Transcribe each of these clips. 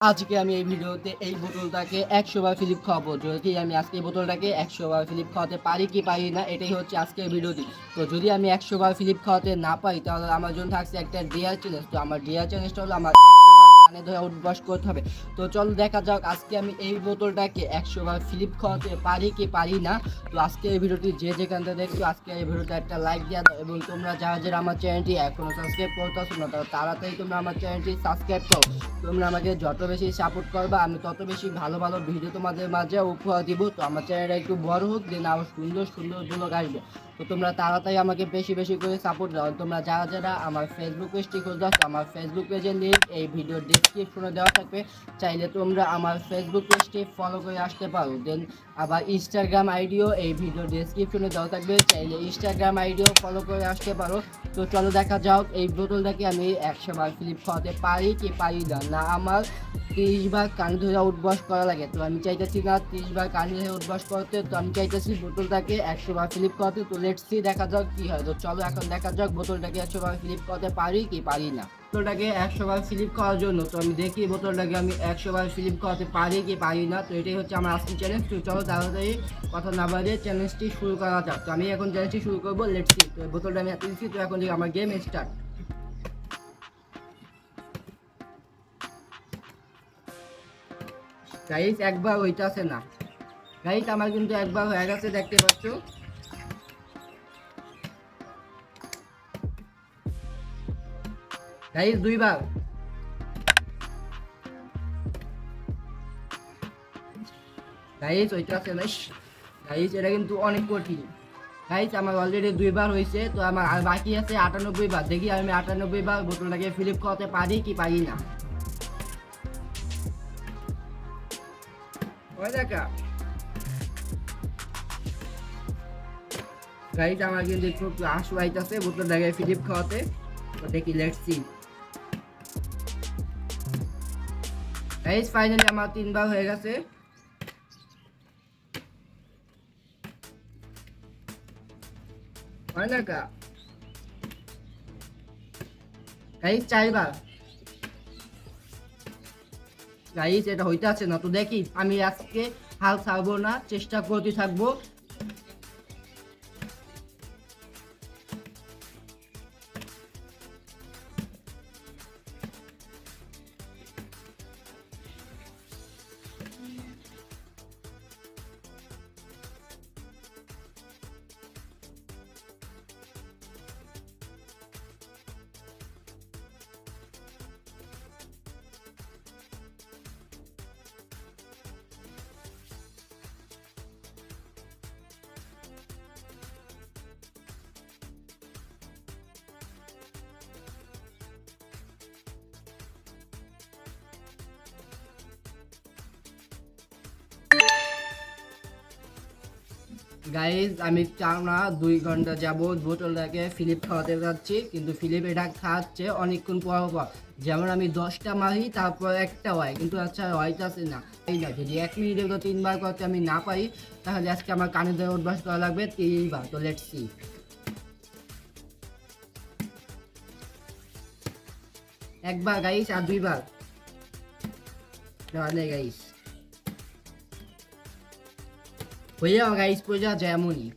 আজকে আমি এই ভিডিওতে এই বোতলটাকে ১০০ বার ফিলিপ খাওয়াবো। যদি আমি আজকে এই বোতলটাকে ১০০ বার ফিলিপ খাওয়াতে পারি কি পারি না, এটাই হচ্ছে আজকের ভিডিওটি। তো যদি আমি ১০০ বার ফিলিপ খাওয়াতে না পারি, তাহলে আমার জন্য থাকছে একটা ডিয়ার চ্যালেঞ্জ। তো আমার ডিয়ার চ্যালেঞ্জটা হলো আমার ১০০ বার কানে ধরে উঠবাস করতে হবে। তো চলো দেখা যাক আজকে আমি এই বোতলটাকে ১০০ বার ফিলিপ খাওয়াতে পারি কি পারি না। তো আজকে এই ভিডিওটি যে যেখান থেকে দেখছো, আজকে এই ভিডিওতে একটা লাইক দিয়ে দাও, এবং তোমরা যারা যারা আমার চ্যানেলটি এখনো সাবস্ক্রাইব করতেছো না, তাড়াতাড়ি তোমরা আমার চ্যানেলটি সাবস্ক্রাইব করো। তোমরা আমাকে যত বেশি সাপোর্ট করবা, আমি তত বেশি ভালো ভালো ভিডিও তোমাদের মাঝে উপহার দিব। তো আমার চ্যানেলটা একটু বড় হোক, দেন আরও সুন্দর সুন্দর ব্লগ আসবে। তো তোমরা তাড়াতাড়ি আমাকে বেশি বেশি করে সাপোর্ট দাও। তোমরা যারা যারা আমার ফেসবুক পেজটি খুঁজে আসো, আমার ফেসবুক পেজের লিঙ্ক এই ভিডিওর ডেসক্রিপশনে দেওয়া থাকবে। চাইলে তোমরা আমার ফেসবুক পেজটি ফলো করে আসতে পারো। দেন আবার ইনস্টাগ্রাম আইডিও এই ভিডিও ডেসক্রিপশনে দেওয়া থাকবে, চাইলে ইনস্টাগ্রাম আইডিও ফলো করে আসতে পারো। তো চলো দেখা যাক এই বোতলটাকে আমি ১০০ বার ফিলিপ খাওয়াতে পারি কি পারি না। না আমার ৩০ বার কান ধরে উঠবাস করা লাগে। তো আমি চাইতেছি না ৩০ বার কান ধরে উঠবাস করতে, তো আমি চাইতেছি বোতলটাকে ১০০ বার ফিলিপ খাওয়াতে। তো লেটস সি, দেখা যাক কি হয়। তো চলো এখন দেখা যাক বোতলটাকে ১০০ বার ফিলিপ খাওয়াতে পারি কি পারি না। বোতলটাকে ১০০ বার ফিলিপ খাওয়ার জন্য তো আমি দেখি বোতলটাকে আমি ১০০ বার ফিলিপ খাওয়াতে পারি কি পারি না। তো এটাই হচ্ছে আমার আজকের চ্যালেঞ্জ। তো চলো তাড়াতাড়ি কথা না বাড়িয়ে চ্যালেঞ্জটি শুরু করা যাক। তো আমি এখন চ্যালেঞ্জটি শুরু করবো, লেটস সি। তো বোতলটা আমি হাতে দিচ্ছি, তো এখন থেকে আমার গেম স্টার্ট। গাইস একবার হইতাছে না। গাইস আমার কিন্তু একবার হয়ে গেছে, দেখতে পাচ্ছ। গাইস দুইবার। গাইস হইতাছে না। গাইস এটা কিন্তু অনেক কঠিন। গাইস আমার অলরেডি দুইবার হয়েছে, তো আমার আর বাকি আছে ৯৮ বার। দেখি আমি ৯৮ বার বোতলটাকে ফিলিপ করতে পারি কি পারি না। ওই দেখা। গাইস আমার কিন্তু একটু আশু আইতাছে বোতলটাকে ফিলিপ খাওয়াতে। তো দেখি, লেটস সি। গাইস ফাইনালি আমার ৩ বার হয়ে গেছে। হয় না কা। গাইস ৪ বার। গাইস এটা হইতে আছে না। তো দেখি আমি আজকে হাল ছাড়বো না, চেষ্টা করতে থাকবো। গাইজ আমি টানা ২ ঘন্টা যাবৎ বোতলটাকে ফিলিপ খাওয়াতে যাচ্ছি, কিন্তু ফিলিপ এটা খাওয়াচ্ছে অনেকক্ষণ পর পর। যেমন আমি ১০টা মারি, তারপর একটা হয়, কিন্তু আচ্ছা হইতাছে না। এই না, যদি ১ মিনিটে তো ৩ বার করতে আমি না পারি, তাহলে আজকে আমার কানে ধরে অভ্যাস করা লাগবে ৩০ বার। তো লেটস সি। একবার গাইস আর ২ বার। তাহলে গাইস হয়ে যাও, গাইস পড়ে যাওয়া যেমনই।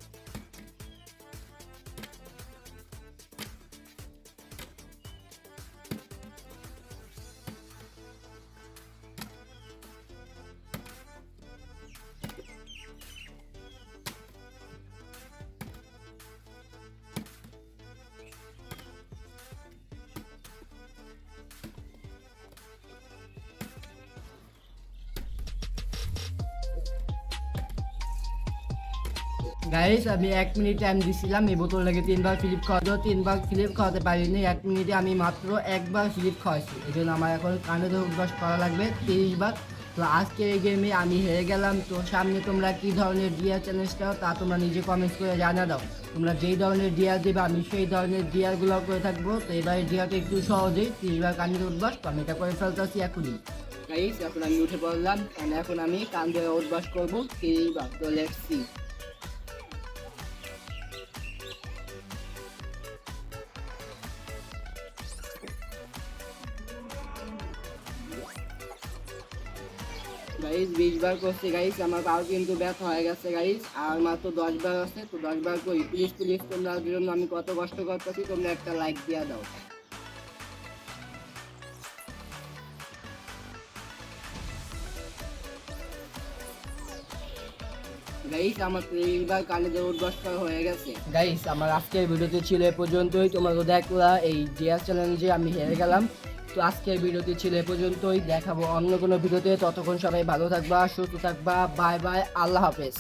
গাইস আমি ১ মিনিট টাইম দিছিলাম এই বোতলটাকে ৩ বার ফিলিপ খাওয়াতেও, ৩ বার ফিলিপ খাওয়াতে পারিনি। ১ মিনিটে আমি মাত্র একবার ফিলিপ খাওয়াইছি। এই জন্য আমার এখন কানে ধরে অভ্যাস করা লাগবে ৩০ বার। তো আজকে এই গেমে আমি হেরে গেলাম। তো সামনে তোমরা কী ধরনের ডিয়ার চ্যালেঞ্জ চাও তা তোমরা নিজে কমেন্টস করে জানা দাও। তোমরা যেই ধরনের ডিয়ার দেবে আমি সেই ধরনের ডিয়ারগুলো করে থাকবো। তো এবার ডিয়ারটা একটু সহজেই ৩০ বার কানে ধরে অভ্যাস, তো আমি এটা করে ফেলতেছি এখনই। গাইস এখন আমি উঠে পড়লাম, কারণ এখন আমি কান ধরে অভ্যাস করবো ৩০ বার। তো লেটস সি। গাইস 20 বার করছি গাইস, আমার পাও কিন্তু ব্যথা হয়ে গেছে গাইস, আর মাত্র 10 বার আছে, তো 10 বার করি। প্লিজ প্লিজ তোমরা জন্য আমি কত কষ্ট করতেছি, তোমরা একটা লাইক দিয়ে দাও গাইস। আমার 30 বার কানে দৌড় বস্কর হয়ে গেছে গাইস। আমার আজকের ভিডিওতে ছিল এ পর্যন্তই। তোমরা তো দেখলা এই জিয়া চ্যালেঞ্জে আমি হেরে গেলাম। তো আজকের ভিডিওতে ছিল এ পর্যন্তই, দেখাবো অন্য কোনো ভিডিওতে। ততক্ষণ সবাই ভালো থাকবা, সুস্থ থাকবা, বাই বাই, আল্লাহ হাফেজ।